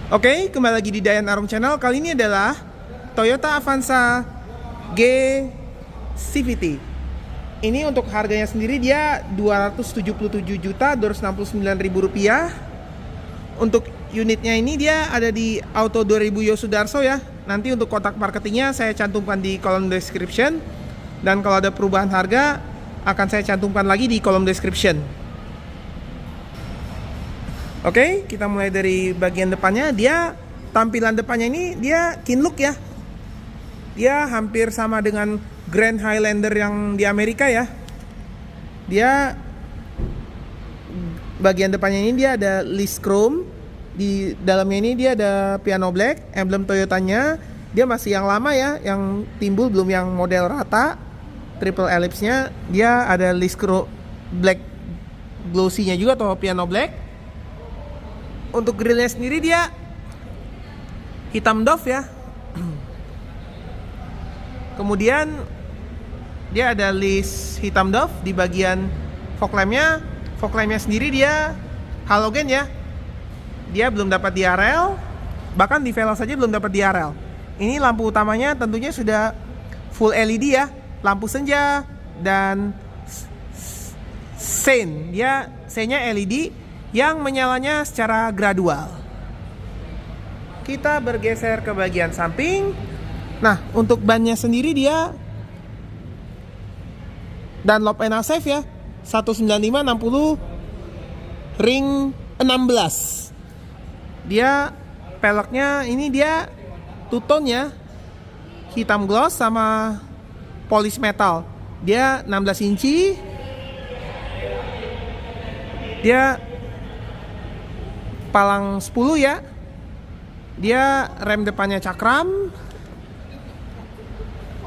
Oke, kembali lagi di Dayan Arum Channel. Kali ini adalah Toyota Avanza G CVT. Ini untuk harganya sendiri dia Rp277.269.000. Untuk unitnya ini dia ada di Auto 2000 Yosudarso ya. Nanti untuk kontak marketingnya saya cantumkan di kolom description. Dan kalau ada perubahan harga akan saya cantumkan lagi di kolom description. Oke, kita mulai dari bagian depannya. Dia tampilan depannya ini dia kin look ya. Dia hampir sama dengan Grand Highlander yang di Amerika ya. Dia bagian depannya ini dia ada list chrome. Di dalamnya ini dia ada piano black, emblem Toyotanya. Dia masih yang lama ya, yang timbul belum yang model rata. Triple ellipse-nya dia ada list chrome black glossy-nya juga atau piano black. Untuk grillnya sendiri dia hitam doff ya. Kemudian dia ada list hitam doff di bagian fog lampnya. Fog lampnya sendiri dia halogen ya. Dia belum dapat DRL, bahkan di Veloz saja belum dapat DRL. Ini lampu utamanya tentunya sudah full LED ya. Lampu senja dan sein. Dia seinnya LED yang menyalanya secara gradual. Kita bergeser ke bagian samping. Nah, untuk bannya sendiri dia Dunlop NA Safe ya, 195/60 ring 16. Dia peleknya ini dia two tone ya, hitam gloss sama polish metal. Dia 16 inci. Dia palang 10 ya. Dia rem depannya cakram.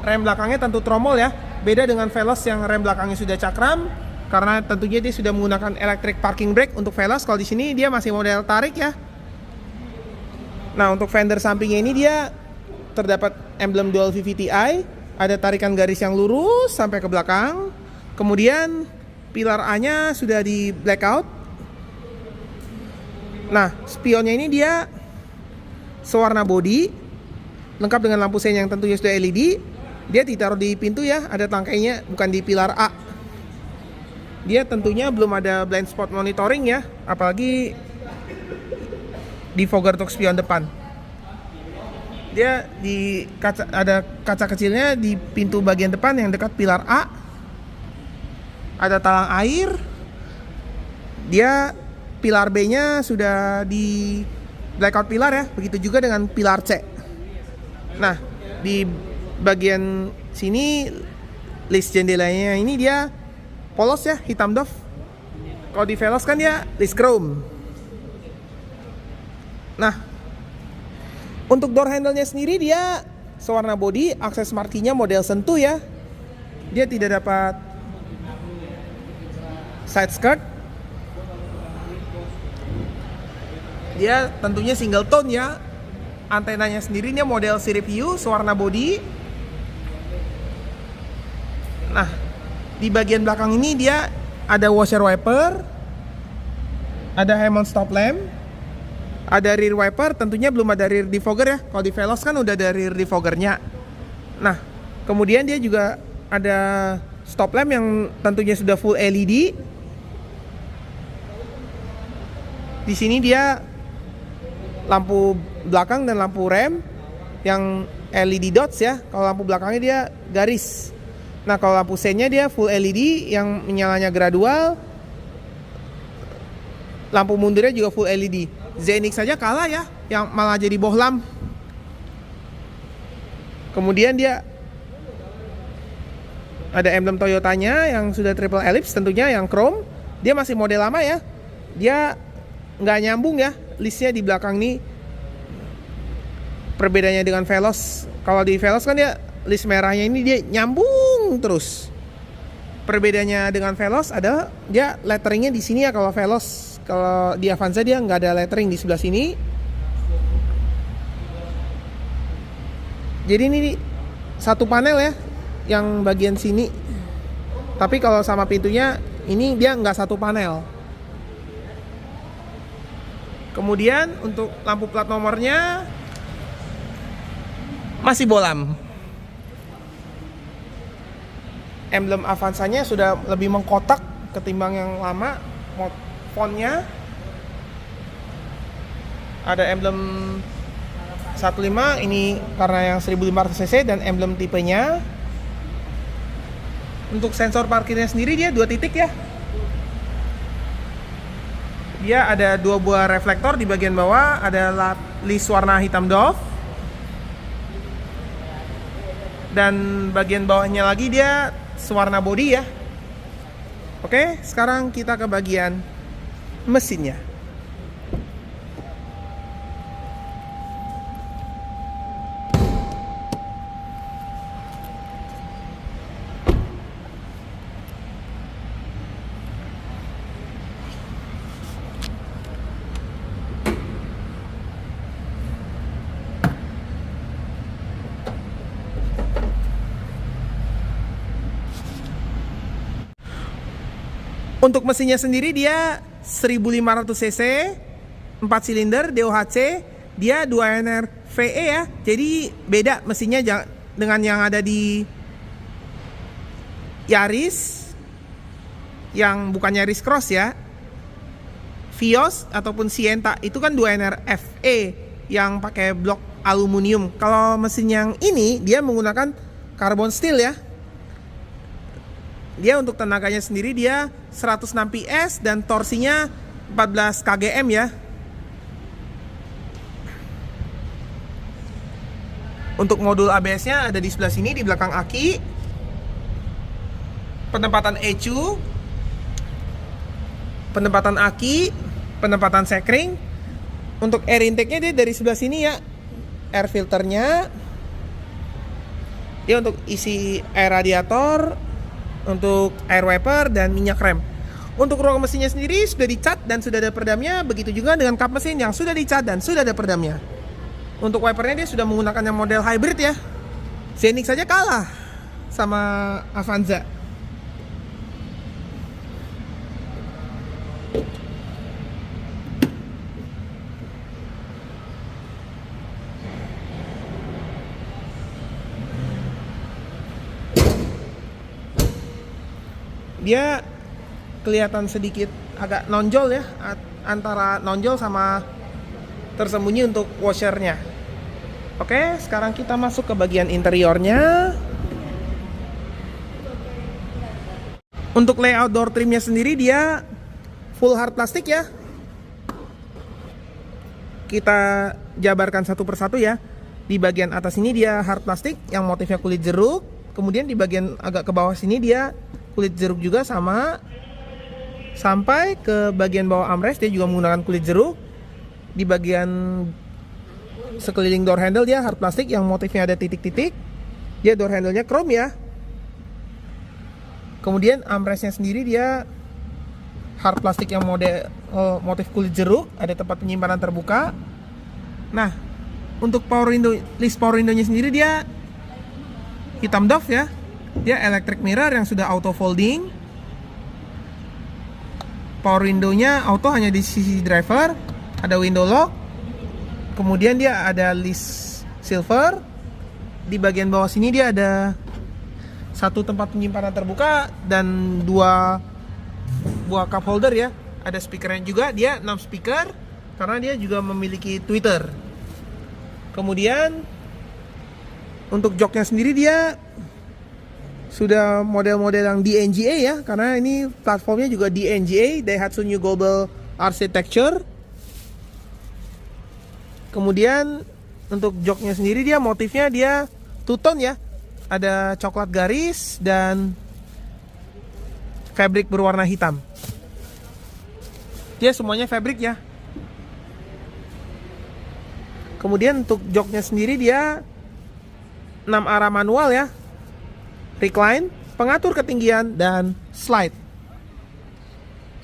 Rem belakangnya tentu tromol ya. Beda dengan Veloz yang rem belakangnya sudah cakram, karena tentunya dia sudah menggunakan electric parking brake untuk Veloz. Kalau di sini dia masih model tarik ya. Nah, untuk fender sampingnya ini dia terdapat emblem dual VVT-i, ada tarikan garis yang lurus sampai ke belakang. Kemudian pilar A-nya sudah di blackout. Nah, spionnya ini dia sewarna body, lengkap dengan lampu sein yang tentunya sudah LED. Dia ditaruh di pintu ya, ada tangkainya, bukan di pilar A. Dia tentunya belum ada blind spot monitoring ya, apalagi di fogger untuk spion depan. Dia di kaca, ada kaca kecilnya di pintu bagian depan yang dekat pilar A. Ada talang air. Dia pilar B-nya sudah di blackout pilar ya, begitu juga dengan pilar C. Nah, di bagian sini list jendelanya ini dia polos ya, hitam doff. Kalau di Veloz kan dia list chrome. Nah, untuk door handle-nya sendiri dia sewarna body, akses marquee-nya model sentuh ya. Dia tidak dapat side skirt. Dia tentunya single tone ya. Antenanya sendiri dia model sirip hiu, sewarna body. Nah, di bagian belakang ini dia ada washer wiper, ada Hammond stop lamp, ada rear wiper. Tentunya belum ada rear defogger ya. Kalau di Veloz kan udah ada rear defoggernya. Nah, kemudian dia juga ada stop lamp yang tentunya sudah full LED. Di sini dia lampu belakang dan lampu rem yang LED dots ya. Kalau lampu belakangnya dia garis. Nah, kalau lampu seinnya dia full LED yang menyalanya gradual. Lampu mundurnya juga full LED. Zenix saja kalah ya, yang malah jadi bohlam. Kemudian dia ada emblem Toyotanya yang sudah triple ellipse tentunya yang chrome. Dia masih model lama ya. Dia nggak nyambung ya, listnya di belakang nih. Perbedaannya dengan Veloz, kalau di Veloz kan dia list merahnya ini dia nyambung terus. Perbedaannya dengan Veloz adalah dia letteringnya di sini ya. Kalau Veloz, kalau di Avanza dia nggak ada lettering di sebelah sini. Jadi ini satu panel ya, yang bagian sini. Tapi kalau sama pintunya ini dia nggak satu panel. Kemudian untuk lampu plat nomornya masih bolam. Emblem Avanza-nya sudah lebih mengkotak ketimbang yang lama. Fontnya ada emblem 15, ini karena yang 1500 cc dan emblem tipenya. Untuk sensor parkirnya sendiri dia 2 titik ya. Dia ada 2 buah reflektor di bagian bawah, ada list warna hitam doff. Dan bagian bawahnya lagi dia sewarna body ya. Oke, sekarang kita ke bagian mesinnya. Untuk mesinnya sendiri dia 1500 cc, 4 silinder DOHC, dia 2NR VE ya. Jadi beda mesinnya dengan yang ada di Yaris, yang bukan Yaris Cross ya. Vios ataupun Sienta itu kan 2NR FE yang pakai blok aluminium. Kalau mesin yang ini dia menggunakan carbon steel ya. Dia untuk tenaganya sendiri dia 106 PS dan torsinya 14 kgm ya. Untuk modul ABS-nya ada di sebelah sini di belakang aki. Penempatan ECU, penempatan aki, penempatan sekring. Untuk air intake-nya dia dari sebelah sini ya. Air filternya. Dia untuk isi air radiator, untuk air wiper dan minyak rem. Untuk ruang mesinnya sendiri sudah dicat dan sudah ada peredamnya. Begitu juga dengan kap mesin yang sudah dicat dan sudah ada peredamnya. Untuk wipernya dia sudah menggunakan yang model hybrid ya. Zenix saja kalah sama Avanza. Dia kelihatan sedikit agak nonjol ya, antara nonjol sama tersembunyi untuk washernya. Oke, sekarang kita masuk ke bagian interiornya. Untuk layout door trimnya sendiri dia full hard plastik ya. Kita jabarkan satu persatu ya. Di bagian atas ini dia hard plastik yang motifnya kulit jeruk. Kemudian di bagian agak ke bawah sini dia kulit jeruk juga sama. Sampai ke bagian bawah armrest dia juga menggunakan kulit jeruk. Di bagian sekeliling door handle dia hard plastik yang motifnya ada titik-titik. Dia door handle-nya chrome ya. Kemudian armrestnya sendiri dia hard plastik yang motif kulit jeruk, ada tempat penyimpanan terbuka. Nah, untuk power window, list power window-nya sendiri dia hitam doff ya. Dia electric mirror yang sudah auto folding. Power window-nya auto hanya di sisi driver. Ada window lock. Kemudian dia ada list silver. Di bagian bawah sini dia ada satu tempat penyimpanan terbuka dan 2 buah cup holder ya. Ada speakernya juga, dia 6 speaker karena dia juga memiliki tweeter. Kemudian untuk joknya sendiri dia sudah model-model yang DNGA ya, karena ini platformnya juga DNGA, Daihatsu New Global Architecture. Kemudian untuk joknya sendiri dia motifnya dia two-tone ya, ada coklat garis dan fabric berwarna hitam. Dia semuanya fabric ya. Kemudian untuk joknya sendiri dia 6 arah manual ya, recline, pengatur ketinggian, dan slide.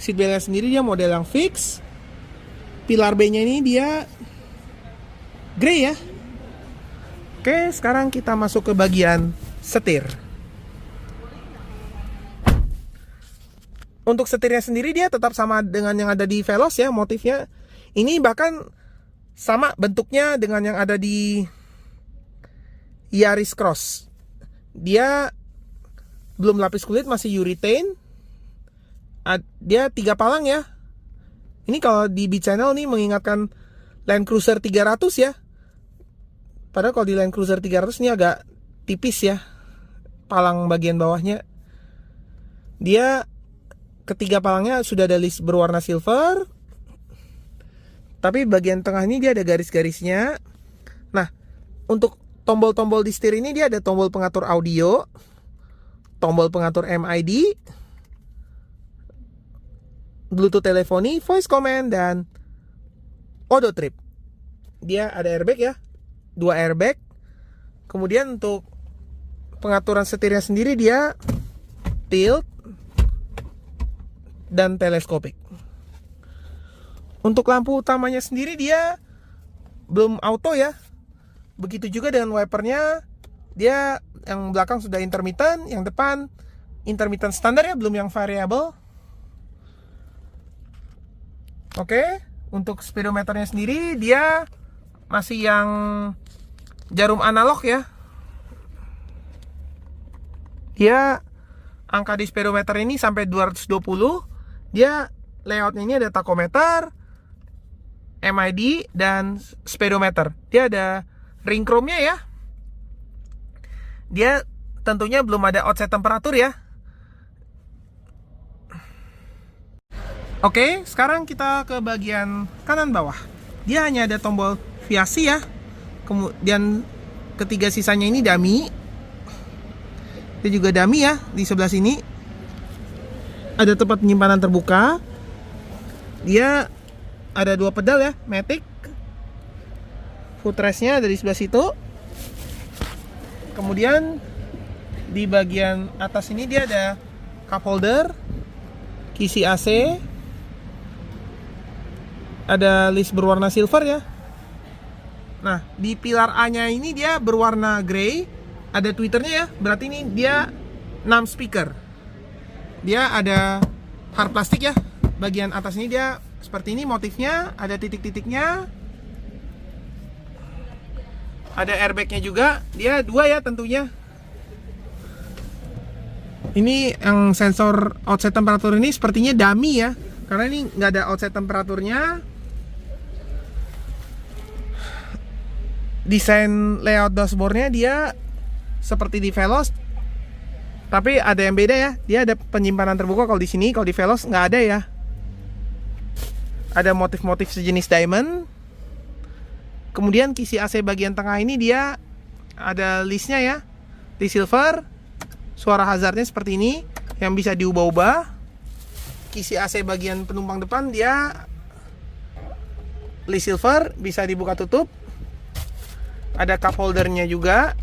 Seatbeltnya sendiri dia model yang fix. Pilar B-nya ini dia grey ya. Oke, sekarang kita masuk ke bagian setir. Untuk setirnya sendiri dia tetap sama dengan yang ada di Veloz ya, motifnya. Ini bahkan sama bentuknya dengan yang ada di Yaris Cross. Dia belum lapis kulit, masih urethane. Dia 3 palang ya. Ini kalau di B-Channel nih mengingatkan Land Cruiser 300 ya. Padahal kalau di Land Cruiser 300 ini agak tipis ya palang bagian bawahnya. Dia ketiga palangnya sudah ada list berwarna silver, tapi bagian tengah ini dia ada garis-garisnya. Nah, untuk tombol-tombol di setir ini dia ada tombol pengatur audio, tombol pengatur MID, Bluetooth teleponi, voice command, dan auto trip. Dia ada airbag ya, 2 airbag. Kemudian untuk pengaturan setirnya sendiri dia tilt dan teleskopik. Untuk lampu utamanya sendiri dia belum auto ya. Begitu juga dengan wipernya, dia yang belakang sudah intermittent, yang depan intermittent standar ya, belum yang variable. Oke, untuk speedometernya sendiri dia masih yang jarum analog ya. Dia angka di speedometer ini sampai 220. Dia layoutnya ini ada tachometer, MID, dan speedometer. Dia ada ring chrome-nya ya. Dia tentunya belum ada outside temperatur ya. Oke, sekarang kita ke bagian kanan bawah. Dia hanya ada tombol viasi ya. Kemudian ketiga sisanya ini dummy. Dia juga dummy ya di sebelah sini. Ada tempat penyimpanan terbuka. Dia ada 2 pedal ya, matic. Footrest-nya ada di sebelah situ. Kemudian di bagian atas ini dia ada cup holder, kisi AC, ada list berwarna silver ya. Nah, di pilar A-nya ini dia berwarna grey, ada tweeternya ya. Berarti ini dia 6 speaker. Dia ada hard plastik ya. Bagian atas ini dia seperti ini motifnya, ada titik-titiknya. Ada airbagnya juga. Dia 2 ya tentunya. Ini yang sensor outside temperatur ini sepertinya dummy ya, karena ini nggak ada outside temperaturnya. Desain layout dashboardnya dia seperti di Veloz, tapi ada yang beda ya. Dia ada penyimpanan terbuka kalau di sini, kalau di Veloz nggak ada ya. Ada motif-motif sejenis diamond. Kemudian kisi AC bagian tengah ini dia ada listnya ya, di silver. Suara hazardnya seperti ini yang bisa diubah-ubah. Kisi AC bagian penumpang depan dia list silver, bisa dibuka tutup. Ada cup holdernya juga.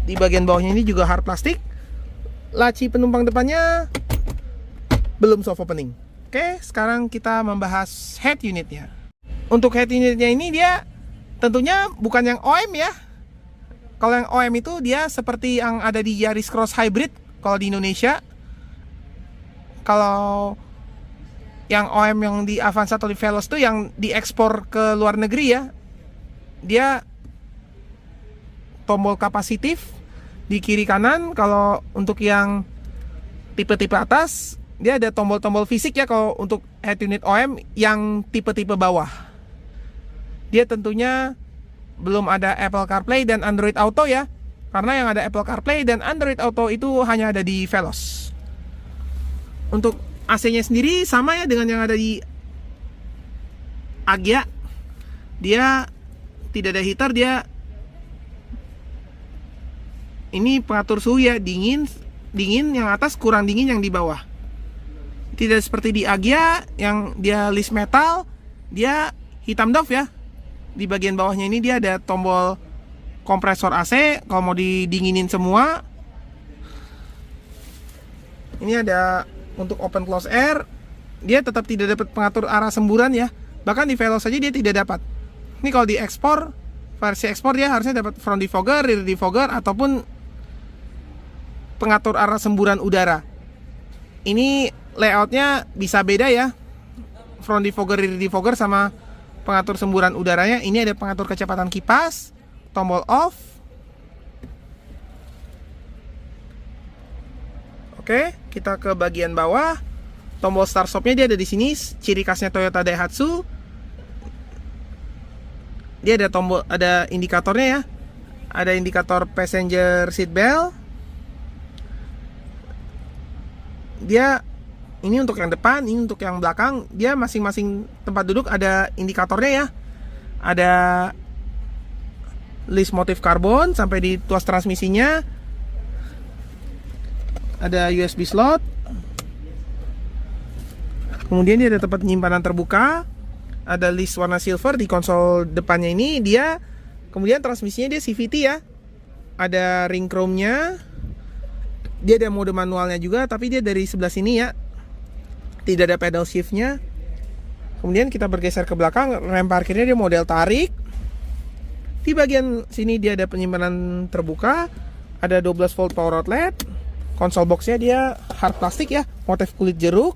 Di bagian bawahnya ini juga hard plastik. Laci penumpang depannya belum soft opening. Oke, sekarang kita membahas head unitnya. Untuk head unitnya ini dia tentunya bukan yang OM ya. Kalau yang OM itu dia seperti yang ada di Yaris Cross Hybrid kalau di Indonesia. Kalau yang OM yang di Avanza atau di Veloz itu yang diekspor ke luar negeri ya. Dia tombol kapasitif di kiri kanan. Kalau untuk yang tipe-tipe atas dia ada tombol-tombol fisik ya. Kalau untuk head unit OM yang tipe-tipe bawah, dia tentunya belum ada Apple CarPlay dan Android Auto ya. Karena yang ada Apple CarPlay dan Android Auto itu hanya ada di Veloz. Untuk AC-nya sendiri sama ya dengan yang ada di Agya. Dia tidak ada heater, dia ini pengatur suhu ya, dingin yang atas, kurang dingin yang di bawah. Tidak seperti di Agya yang dia list metal, dia hitam doff ya. Di bagian bawahnya ini dia ada tombol kompresor AC kalau mau didinginin semua. Ini ada untuk open close air. Dia tetap tidak dapat pengatur arah semburan ya. Bahkan di Veloz saja dia tidak dapat. Ini kalau di ekspor, versi ekspor dia harusnya dapat front defogger, rear defogger, ataupun pengatur arah semburan udara. Ini layoutnya bisa beda ya. front defogger, rear defogger, sama pengatur semburan udaranya. Ini ada pengatur kecepatan kipas, tombol off. Oke, kita ke bagian bawah. Tombol start stopnya dia ada di sini, ciri khasnya Toyota Daihatsu. Dia ada tombol, ada indikatornya ya. Ada indikator passenger seat belt. Dia ini untuk yang depan, ini untuk yang belakang. Dia masing-masing tempat duduk ada indikatornya ya. Ada list motif karbon sampai di tuas transmisinya. Ada USB slot. Kemudian dia ada tempat penyimpanan terbuka. Ada list warna silver di konsol depannya ini. Dia kemudian transmisinya dia CVT ya. Ada ring chrome-nya. Dia ada mode manualnya juga, tapi dia dari sebelah sini ya. Tidak ada pedal shift-nya. Kemudian kita bergeser ke belakang, rem parkirnya dia model tarik. Di bagian sini dia ada penyimpanan terbuka. Ada 12 volt power outlet. Konsol box-nya dia hard plastik ya, motif kulit jeruk.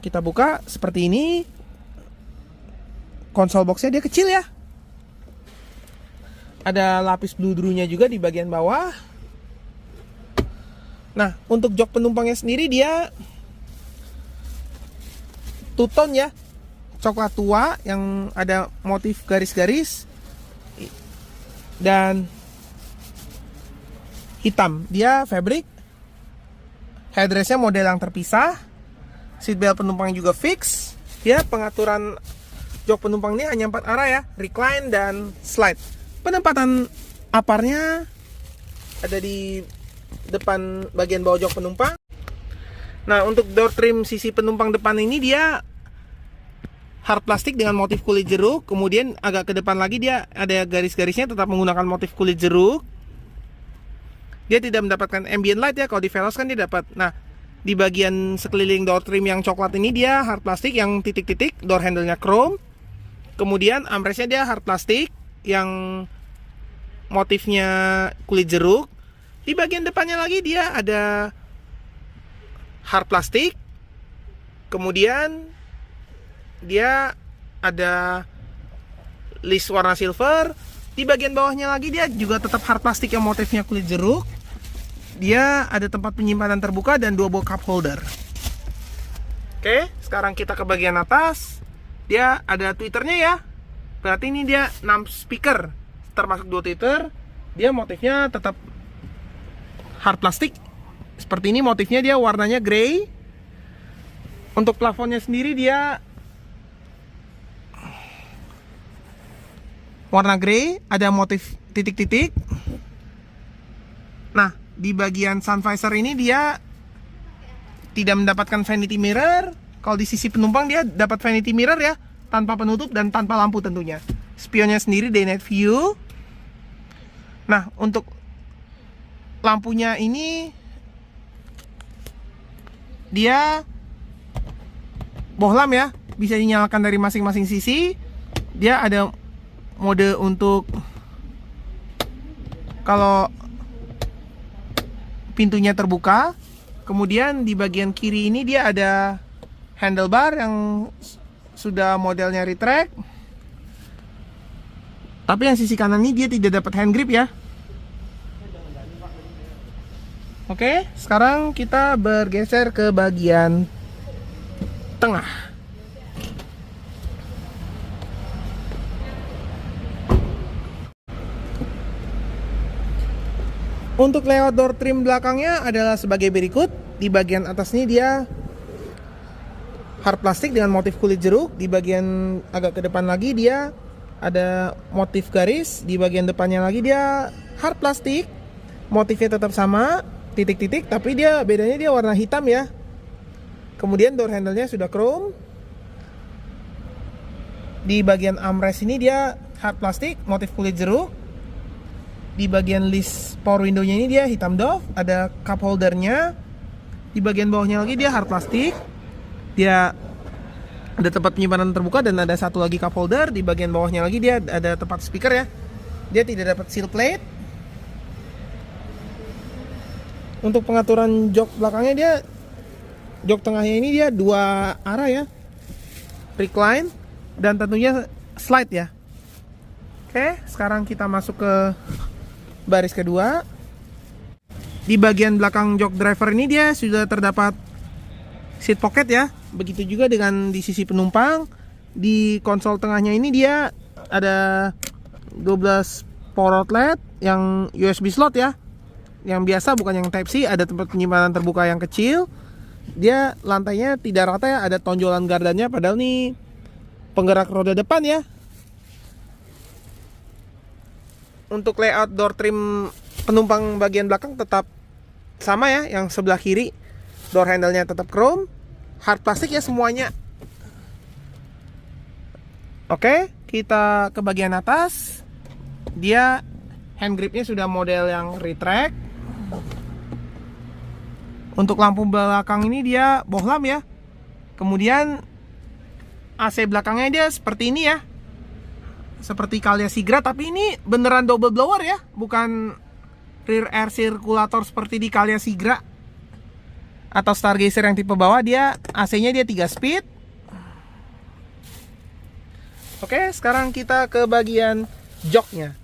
Kita buka seperti ini. Konsol box-nya dia kecil ya. Ada lapis bludru-nya juga di bagian bawah. Nah, untuk jok penumpangnya sendiri dia two-tone ya. Coklat tua yang ada motif garis-garis dan hitam. Dia fabric. Headrestnya model yang terpisah. Seatbelt penumpang juga fix. Ya, pengaturan jok penumpang ini hanya 4 arah ya, recline dan slide. Penempatan aparnya ada di depan bagian bawah jok penumpang. Nah, untuk door trim sisi penumpang depan ini dia hard plastik dengan motif kulit jeruk. Kemudian agak ke depan lagi dia ada garis-garisnya tetap menggunakan motif kulit jeruk. Dia tidak mendapatkan ambient light ya, kalau di Veloz kan dia dapat. Nah, di bagian sekeliling door trim yang coklat ini dia hard plastik yang titik-titik, door handle-nya chrome. Kemudian armrestnya dia hard plastik yang motifnya kulit jeruk. Di bagian depannya lagi dia ada hard plastik. Kemudian dia ada list warna silver. Di bagian bawahnya lagi dia juga tetap hard plastik yang motifnya kulit jeruk. Dia ada tempat penyimpanan terbuka dan 2 buah cup holder. Oke, sekarang kita ke bagian atas. Dia ada tweeternya ya. Berarti ini dia 6 speaker termasuk 2 tweeter. Dia motifnya tetap hard plastik. Seperti ini motifnya, dia warnanya grey. Untuk plafonnya sendiri dia warna grey, ada motif titik-titik. Nah, di bagian sun visor ini dia tidak mendapatkan vanity mirror. Kalau di sisi penumpang dia dapat vanity mirror ya, tanpa penutup dan tanpa lampu tentunya. Spionnya sendiri day night view. Nah, untuk lampunya ini dia bohlam ya, bisa dinyalakan dari masing-masing sisi. Dia ada mode untuk kalau pintunya terbuka. Kemudian di bagian kiri ini dia ada handlebar yang sudah modelnya retract. Tapi yang sisi kanan ini dia tidak dapat hand grip ya. Oke, sekarang kita bergeser ke bagian tengah. Untuk layout door trim belakangnya adalah sebagai berikut. Di bagian atas ini dia hard plastik dengan motif kulit jeruk. Di bagian agak ke depan lagi dia ada motif garis. Di bagian depannya lagi dia hard plastik. Motifnya tetap sama, titik-titik, tapi dia bedanya dia warna hitam ya. Kemudian door handle-nya sudah chrome. Di bagian armrest ini dia hard plastik, motif kulit jeruk. Di bagian list power window-nya ini dia hitam doff, ada cup holder-nya. Di bagian bawahnya lagi dia hard plastik. Dia ada tempat penyimpanan terbuka dan ada satu lagi cup holder. Di bagian bawahnya lagi dia ada tempat speaker ya. Dia tidak dapat seal plate. Untuk pengaturan jok belakangnya dia, jok tengahnya ini dia 2 arah ya. recline, dan tentunya slide ya. Oke, sekarang kita masuk ke baris kedua. Di bagian belakang jok driver ini dia sudah terdapat seat pocket ya. Begitu juga dengan di sisi penumpang. Di konsol tengahnya ini dia ada 12 power outlet yang USB slot ya. Yang biasa, bukan yang Type C. Ada tempat penyimpanan terbuka yang kecil. Dia lantainya tidak rata ya, ada tonjolan gardanya, padahal nih penggerak roda depan ya. Untuk layout door trim penumpang bagian belakang tetap sama ya, yang sebelah kiri door handle-nya tetap chrome, hard plastik ya semuanya. Oke, kita ke bagian atas. Dia hand gripnya sudah model yang retract. Untuk lampu belakang ini dia bohlam ya. Kemudian AC belakangnya dia seperti ini ya, seperti Calya Sigra, tapi ini beneran double blower ya, bukan rear air circulator seperti di Calya Sigra atau Stargazer yang tipe bawah. Dia AC-nya dia 3 speed. Oke, sekarang kita ke bagian joknya.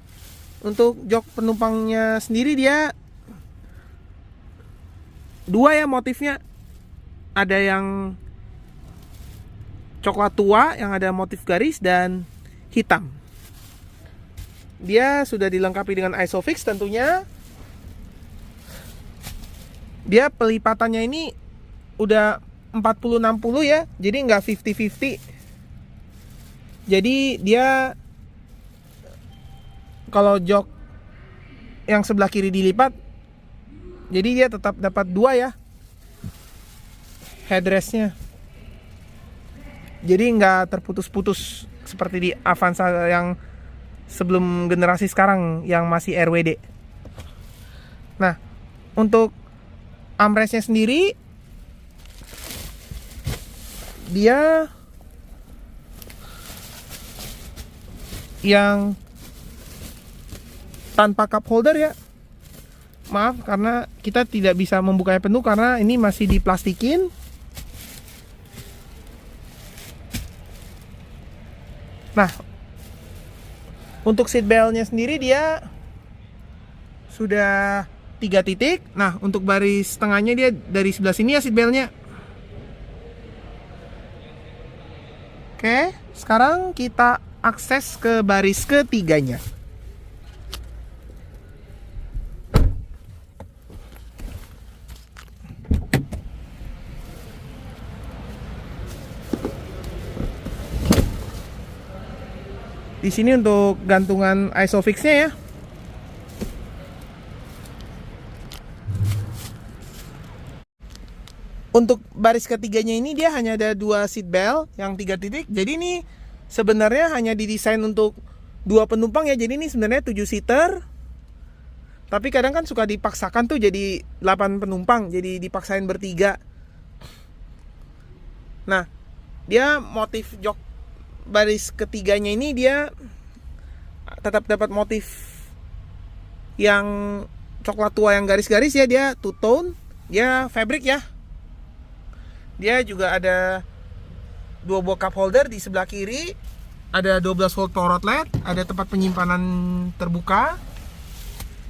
Untuk jok penumpangnya sendiri dia dua ya motifnya. Ada yang coklat tua yang ada motif garis dan hitam. Dia sudah dilengkapi dengan ISOFIX tentunya. Dia pelipatannya ini udah 40-60 ya, jadi nggak 50-50. Jadi dia kalau jok yang sebelah kiri dilipat, jadi dia tetap dapat 2 ya headrestnya. Jadi nggak terputus-putus seperti di Avanza yang sebelum generasi sekarang yang masih RWD. Nah, untuk armrestnya sendiri dia yang tanpa cup holder ya. Maaf karena kita tidak bisa membukanya penuh karena ini masih diplastikin. Nah, untuk seat beltnya sendiri dia sudah 3 titik. Nah, untuk baris tengahnya dia dari sebelah sini ya seat beltnya. Oke, sekarang kita akses ke baris ketiganya. Di sini untuk gantungan ISOFIX-nya ya. Untuk baris ketiganya ini dia hanya ada 2 seat belt yang 3 titik. Jadi ini sebenarnya hanya didesain untuk 2 penumpang ya. Jadi ini sebenarnya 7 seater. Tapi kadang kan suka dipaksakan tuh jadi 8 penumpang, jadi dipaksain bertiga. Nah, dia motif jok baris ketiganya ini dia tetap dapat motif yang coklat tua yang garis-garis ya. Dia two tone, dia fabric ya. Dia juga ada 2 buah cup holder di sebelah kiri, ada 12 volt power outlet, ada tempat penyimpanan terbuka.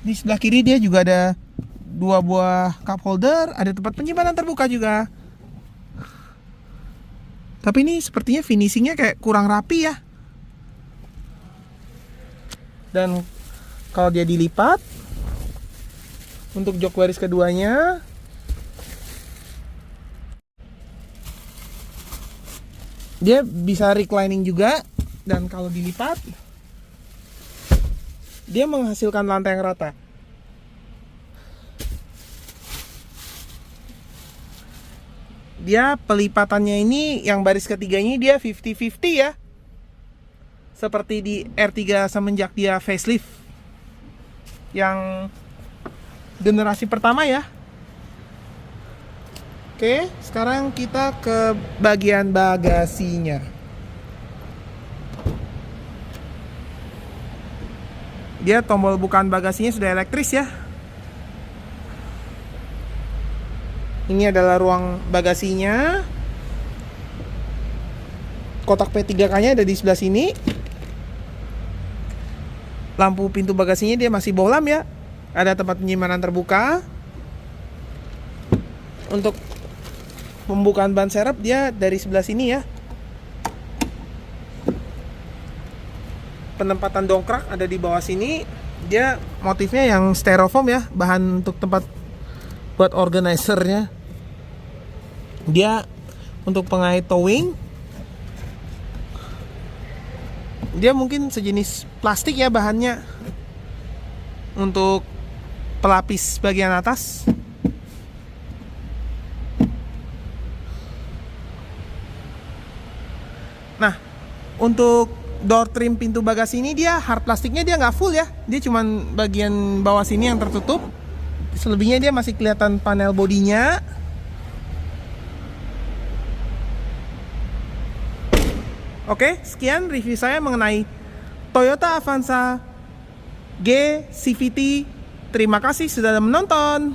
Di sebelah kiri dia juga ada 2 buah cup holder, ada tempat penyimpanan terbuka juga. Tapi ini sepertinya finishingnya kayak kurang rapi ya. Dan kalau dia dilipat, untuk jok baris keduanya dia bisa reclining juga. Dan kalau dilipat dia menghasilkan lantai yang rata. Dia pelipatannya ini yang baris ketiganya dia 50-50 ya, seperti di R3 semenjak dia facelift yang generasi pertama ya. Oke, sekarang kita ke bagian bagasinya. Dia tombol bukaan bagasinya sudah elektris ya. Ini adalah ruang bagasinya. kotak P3K-nya ada di sebelah sini. Lampu pintu bagasinya dia masih bohlam ya. Ada tempat penyimpanan terbuka. Untuk pembukaan ban serep dia dari sebelah sini ya. Penempatan dongkrak ada di bawah sini. Dia motifnya yang styrofoam ya, bahan untuk tempat buat organizernya. Dia untuk pengait towing. Dia mungkin sejenis plastik ya bahannya. Untuk pelapis bagian atas. Nah, untuk door trim pintu bagasi ini dia hard plastiknya dia nggak full ya. Dia cuman bagian bawah sini yang tertutup. Selebihnya dia masih kelihatan panel bodinya. Oke, sekian review saya mengenai Toyota Avanza G CVT. Terima kasih sudah menonton.